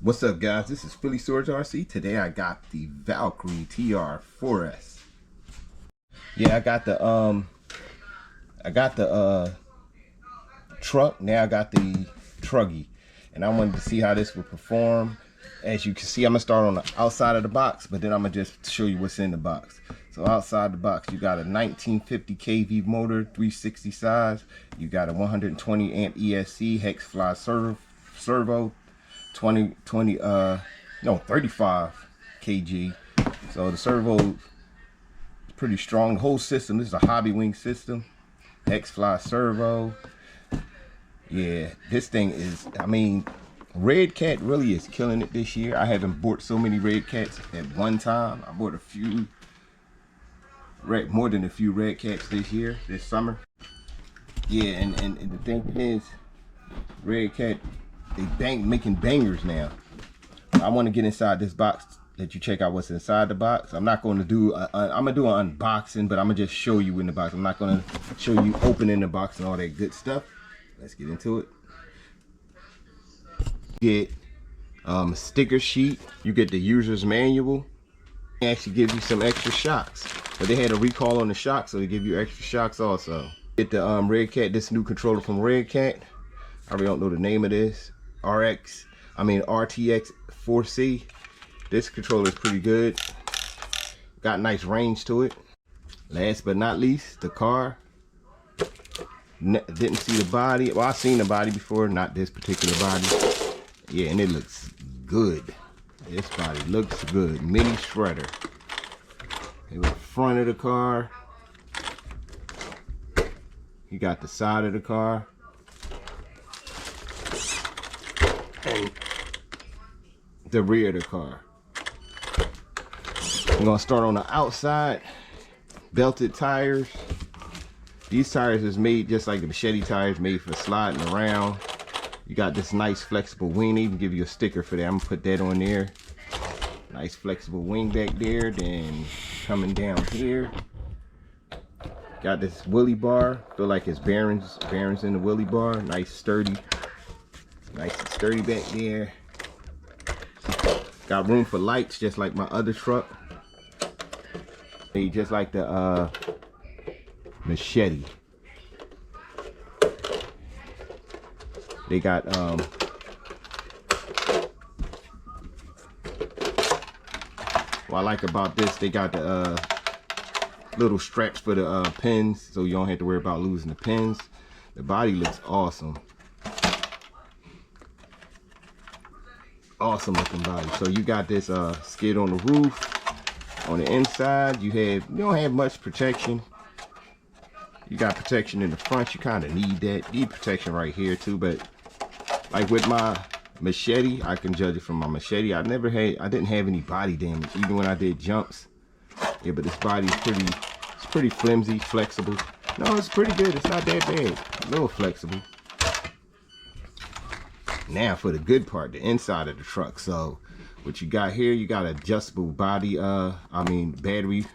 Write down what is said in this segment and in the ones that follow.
What's up, guys? This is Phillyswords RC. Today I got the Valkyrie TR 4S. Yeah, I got the truck. Now I got the truggy, and I wanted to see how this would perform. As you can see, I'm gonna start on the outside of the box, but then I'm gonna just show you what's in the box. So outside the box, you got a 1950 kV motor, 360 size. You got a 120 amp ESC hex fly servo. 35 kg. So the servo is pretty strong. The whole system, this is a Hobbywing system, X-Fly servo. Yeah, this thing is, I mean, Redcat really is killing it this year. I haven't bought so many Redcats at one time. I bought more than a few Redcats this summer. Yeah, and the thing is, Redcat, they making bangers now. I want to get inside this box, let you check out what's inside the box. I'm not going to do I'm gonna do an unboxing, but I'm gonna just show you in the box. I'm not going to show you opening the box and all that good stuff. Let's get into it. Get a sticker sheet. You get the user's manual. They actually give you some extra shocks, but they had a recall on the shocks, so they give you extra shocks also. Get the Redcat, this new controller from Redcat. I really don't know the name of this. RTX 4C. This controller is pretty good. Got nice range to it. Last but not least, the car. Didn't see the body. Well, I've seen the body before, not this particular body. Yeah, and it looks good. This body looks good. Mini shredder. In the front of the car. You got the side of the car. And the rear of the car. We're gonna start on the outside. Belted tires. These tires is made just like the Machete tires, made for sliding around. You got this nice flexible wing. They even give you a sticker for that. I'm gonna put that on there. Nice flexible wing back there. Then coming down here, got this wheelie bar. Feel like it's bearings in the wheelie bar. Nice sturdy and sturdy back there. Got room for lights, just like my other truck. Made just like the Machete. They got what I like about this, they got the little straps for the pins, so you don't have to worry about losing the pins. The body looks awesome. Awesome looking body. So you got this skid on the roof. On the inside, you don't have much protection. You got protection in the front. You kind of need that. Need protection right here too. But like with my Machete, I can judge it from my Machete. I didn't have any body damage even when I did jumps. Yeah, but this body is pretty flimsy, flexible. No, it's pretty good. It's not that bad. A little flexible. Now for the good part, the inside of the truck. So what you got here, you got adjustable body, battery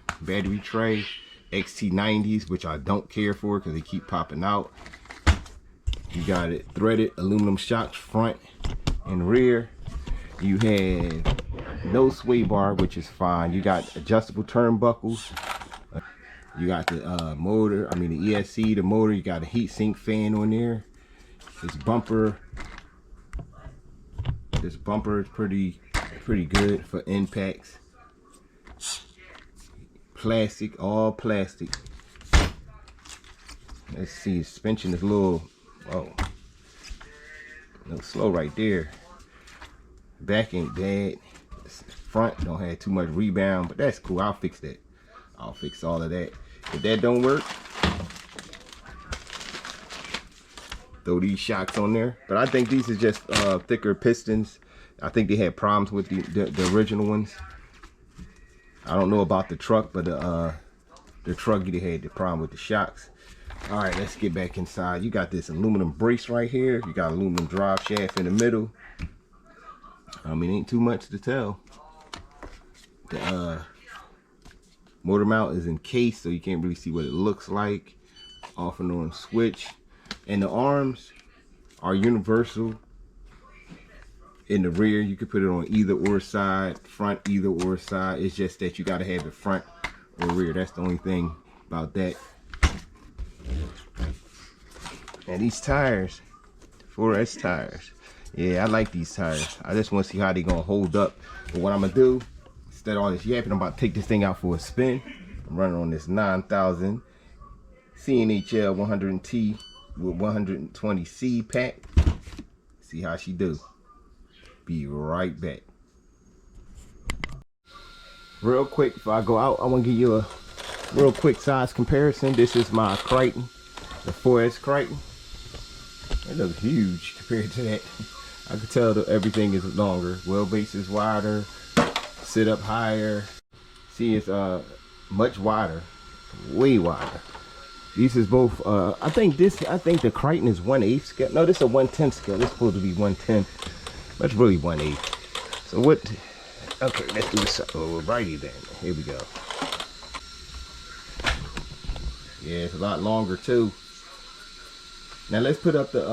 tray, XT90s, which I don't care for because they keep popping out. You got it threaded aluminum shocks front and rear. You have no sway bar, which is fine. You got adjustable turnbuckles. You got the motor, the ESC, the motor. You got a heat sink fan on there. This bumper is pretty good for impacts. Plastic, all plastic. Let's see, suspension is a little slow right there. Back ain't bad. Front don't have too much rebound, but that's cool. I'll fix that. I'll fix all of that. If that don't work, throw these shocks on there. But I think these are just thicker pistons. I think they had problems with the original ones. I don't know about the truck, but the truck, they had the problem with the shocks. All right, let's get back inside. You got this aluminum brace right here. You got aluminum drive shaft in the middle. Ain't too much to tell. The motor mount is encased, so you can't really see what it looks like. Off and on switch. And the arms are universal. in the rear. You could put it on either or side, front either or side. It's just that you got to have it front or rear. That's the only thing about that. And these tires, 4S tires. Yeah, I like these tires. I just want to see how they gonna hold up. But what I'm gonna do, instead of all this yapping, I'm about to take this thing out for a spin. I'm running on this 9000 CNHL 100T with 120C pack. See how she do. Be right back. Real quick, before I go out, I want to give you a real quick size comparison. This is my Crichton, the 4S Crichton. It looks huge compared to that. I could tell that everything is longer. Wheelbase is wider, sit up higher. See, it's much wider, way wider. These is both. I think the Crichton is 1/8 scale. No, this is a 1/10 scale. This is supposed to be 1/10. That's really 1/8. So what? Okay, let's do this. Oh, righty then. Here we go. Yeah, it's a lot longer too. Now let's put up the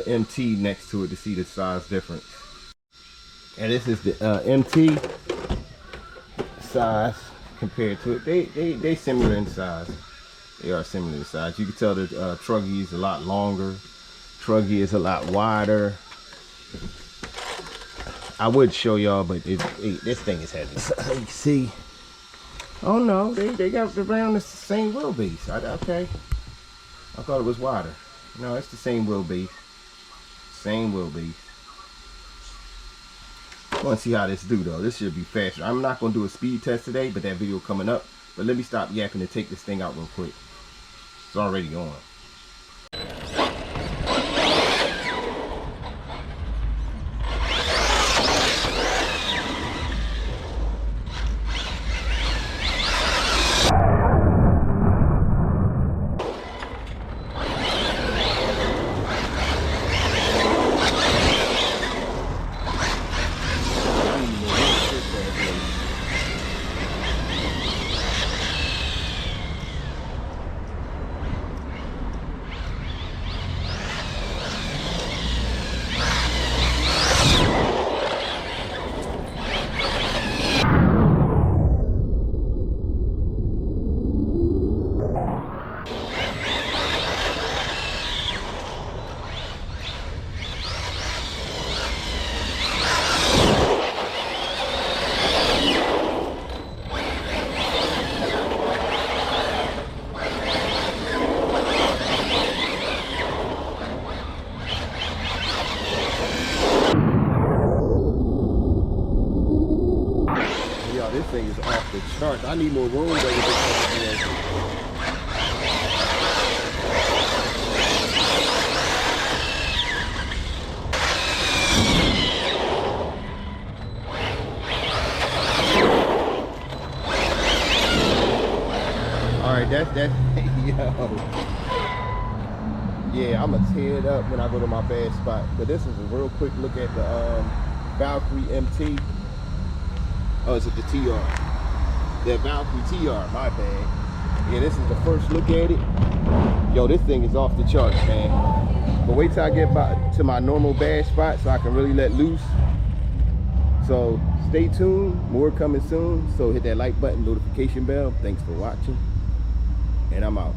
MT next to it to see the size difference. And this is the MT size compared to it. They similar in size. They are similar in size. You can tell the Truggy is a lot longer. Truggy is a lot wider. I would show y'all, but this thing is heavy. So you see. Oh no, they got around the same wheelbase. Okay. I thought it was wider. No, it's the same wheelbase. Same wheelbase. I want to see how this do though. This should be faster. I'm not going to do a speed test today, but that video coming up. But let me stop yapping and take this thing out real quick. It's already on. This thing is off the charts. I need more room. Alright, that's yo. Yeah, I'm gonna tear it up when I go to my bad spot. But this is a real quick look at the Valkyrie MT. Oh, is it the TR? The Valkyrie TR, my bad. Yeah, this is the first look at it. Yo, this thing is off the charts, man. But wait till I get back to my normal bad spot so I can really let loose. So stay tuned, more coming soon. So hit that like button, notification bell. Thanks for watching, and I'm out.